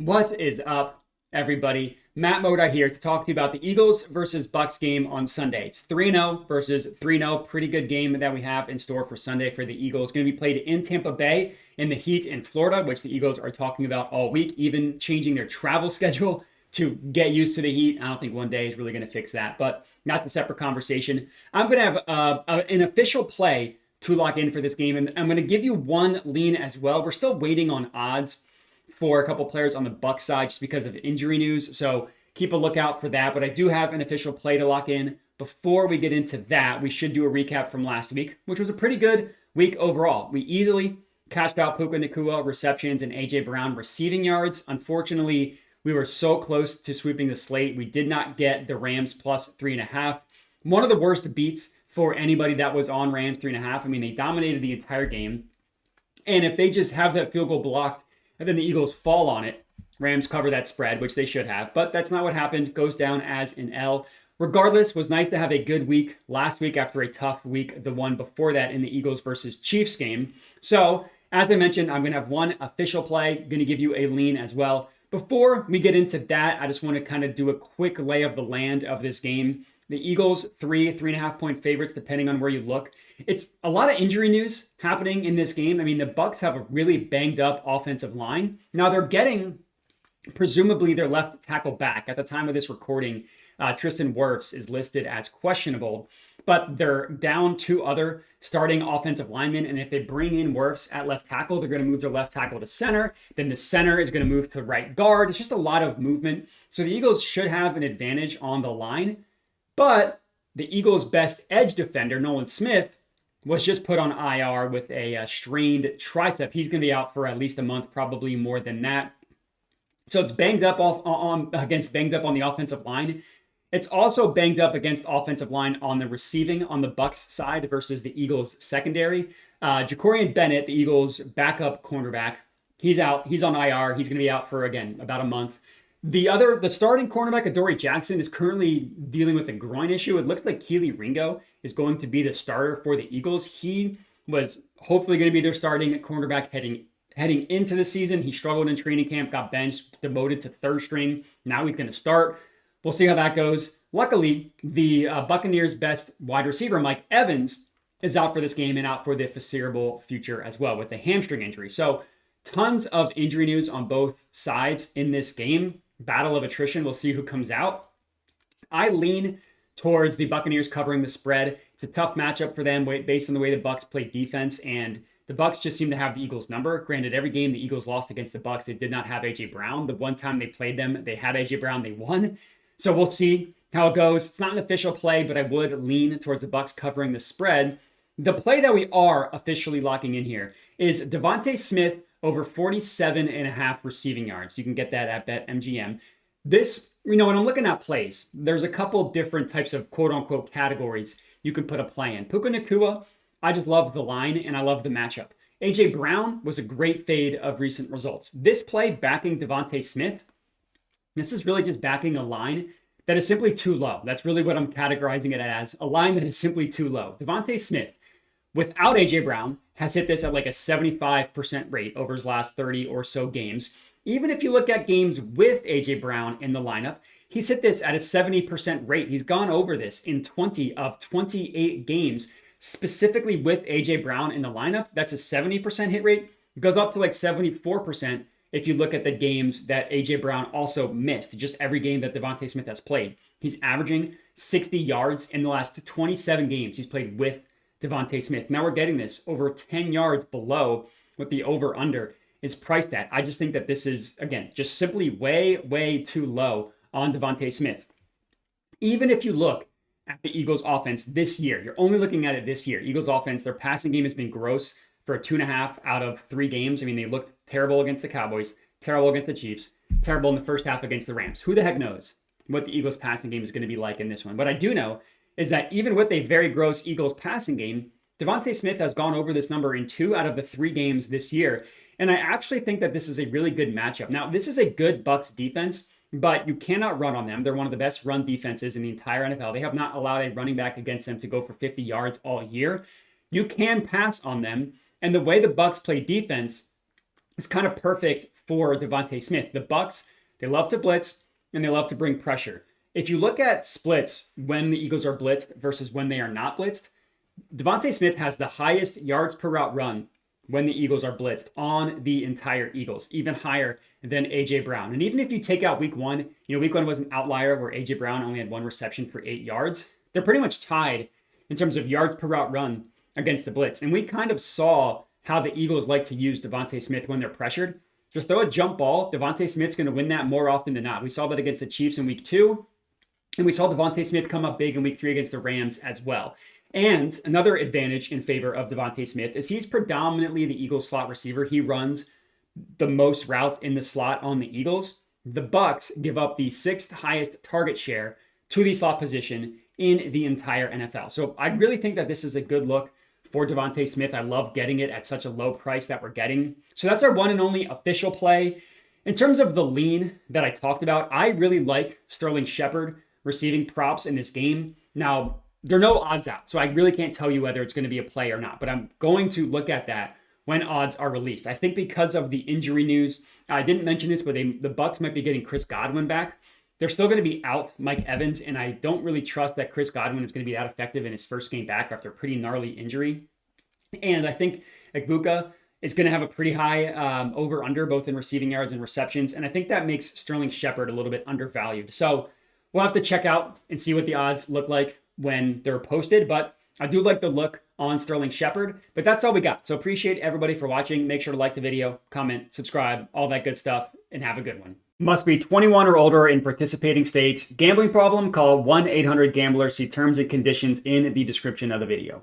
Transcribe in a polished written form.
What is up, everybody? Matt Moda here to talk to you about the Eagles versus Bucs game on Sunday. It's 3-0 versus 3-0. Pretty good game that we have in store for Sunday for the Eagles. Going to be played in Tampa Bay in the heat in Florida, which the Eagles are talking about all week, even changing their travel schedule to get used to the heat. I don't think one day is really going to fix that, but that's a separate conversation. I'm going to have an official play to lock in for this game, and I'm going to give you one lean as well. We're still waiting on odds for a couple players on the Bucs side just because of injury news. So keep a lookout for that. But I do have an official play to lock in. Before we get into that, we should do a recap from last week, which was a pretty good week overall. We easily cashed out Puka Nacua receptions and A.J. Brown receiving yards. Unfortunately, we were so close to sweeping the slate. We did not get the Rams plus 3.5. One of the worst beats for anybody that was on Rams 3.5. I mean, they dominated the entire game. And if they just have that field goal blocked, and then the Eagles fall on it, Rams cover that spread, which they should have. But that's not what happened. Goes down as an L. Regardless, was nice to have a good week last week after a tough week, the one before that in the Eagles versus Chiefs game. So, as I mentioned, I'm going to have one official play. Going to give you a lean as well. Before we get into that, I just want to kind of do a quick lay of the land of this game. The Eagles, 3.5 point favorites, depending on where you look. It's a lot of injury news happening in this game. I mean, the Bucs have a really banged up offensive line. Now they're getting, presumably, their left tackle back. At the time of this recording, Tristan Wirfs is listed as questionable, but they're down two other starting offensive linemen. And if they bring in Wirfs at left tackle, they're going to move their left tackle to center. Then the center is going to move to right guard. It's just a lot of movement. So the Eagles should have an advantage on the line. But the Eagles' best edge defender, Nolan Smith, was just put on IR with a strained tricep. He's going to be out for at least a month, probably more than that. So it's banged up on the offensive line. It's also banged up against offensive line on the receiving on the Bucs side versus the Eagles secondary. Jacorian Bennett, the Eagles' backup cornerback, he's out. He's on IR. He's going to be out for, again, about a month. The starting cornerback, Adoree Jackson, is currently dealing with a groin issue. It looks like Kelee Ringo is going to be the starter for the Eagles. He was hopefully going to be their starting cornerback heading into the season. He struggled in training camp, got benched, demoted to third string. Now he's going to start. We'll see how that goes. Luckily, the Buccaneers' best wide receiver, Mike Evans, is out for this game and out for the foreseeable future as well with a hamstring injury. So tons of injury news on both sides in this game. Battle of attrition. We'll see who comes out. I lean towards the Buccaneers covering the spread. It's a tough matchup for them based on the way the Bucs play defense, and the Bucs just seem to have the Eagles' number. Granted, every game the Eagles lost against the Bucs, they did not have A.J. Brown. The one time they played them, they had A.J. Brown, they won. So we'll see how it goes. It's not an official play, but I would lean towards the Bucs covering the spread. The play that we are officially locking in here is Devonta Smith over 47.5 receiving yards. You can get that at BetMGM. This, when I'm looking at plays, there's a couple different types of quote-unquote categories you can put a play in. Puka Nacua, I just love the line and I love the matchup. A.J. Brown was a great fade of recent results. This play backing Devonta Smith, this is really just backing a line that is simply too low. That's really what I'm categorizing it as, a line that is simply too low. Devonta Smith, without A.J. Brown, has hit this at like a 75% rate over his last 30 or so games. Even if you look at games with A.J. Brown in the lineup, he's hit this at a 70% rate. He's gone over this in 20 of 28 games, specifically with A.J. Brown in the lineup. That's a 70% hit rate. It goes up to like 74% if you look at the games that A.J. Brown also missed, just every game that Devonta Smith has played. He's averaging 60 yards in the last 27 games he's played with Devonta Smith. Now we're getting this over 10 yards below what the over-under is priced at. I just think that this is, again, just simply way, way too low on Devonta Smith. Even if you look at the Eagles offense this year, you're only looking at it this year. Eagles offense, their passing game has been gross for 2.5 out of 3 games. I mean, they looked terrible against the Cowboys, terrible against the Chiefs, terrible in the first half against the Rams. Who the heck knows what the Eagles passing game is going to be like in this one? What I do know is that even with a very gross Eagles passing game, Devonta Smith has gone over this number in 2 out of the 3 games this year. And I actually think that this is a really good matchup. Now, this is a good Bucs defense, but you cannot run on them. They're one of the best run defenses in the entire NFL. They have not allowed a running back against them to go for 50 yards all year. You can pass on them. And the way the Bucs play defense is kind of perfect for Devonta Smith. The Bucs, they love to blitz and they love to bring pressure. If you look at splits when the Eagles are blitzed versus when they are not blitzed, Devonta Smith has the highest yards per route run when the Eagles are blitzed on the entire Eagles, even higher than A.J. Brown. And even if you take out week one, week one was an outlier where A.J. Brown only had one reception for 8 yards. They're pretty much tied in terms of yards per route run against the blitz. And we kind of saw how the Eagles like to use Devonta Smith when they're pressured. Just throw a jump ball. Devonta Smith's going to win that more often than not. We saw that against the Chiefs in week 2. And we saw Devonta Smith come up big in week 3 against the Rams as well. And another advantage in favor of Devonta Smith is he's predominantly the Eagles slot receiver. He runs the most routes in the slot on the Eagles. The Bucs give up the 6th highest target share to the slot position in the entire NFL. So I really think that this is a good look for Devonta Smith. I love getting it at such a low price that we're getting. So that's our one and only official play. In terms of the lean that I talked about, I really like Sterling Shepard receiving props in this game. Now, there are no odds out, so I really can't tell you whether it's going to be a play or not, but I'm going to look at that when odds are released. I think because of the injury news, I didn't mention this, but the Bucs might be getting Chris Godwin back. They're still going to be out Mike Evans, and I don't really trust that Chris Godwin is going to be that effective in his first game back after a pretty gnarly injury. And I think Bucca is going to have a pretty high over-under, both in receiving yards and receptions, and I think that makes Sterling Shepard a little bit undervalued. So we'll have to check out and see what the odds look like when they're posted, but I do like the look on Sterling Shepard. But that's all we got. So appreciate everybody for watching. Make sure to like the video, comment, subscribe, all that good stuff, and have a good one. Must be 21 or older in participating states. Gambling problem? Call 1-800-GAMBLER. See terms and conditions in the description of the video.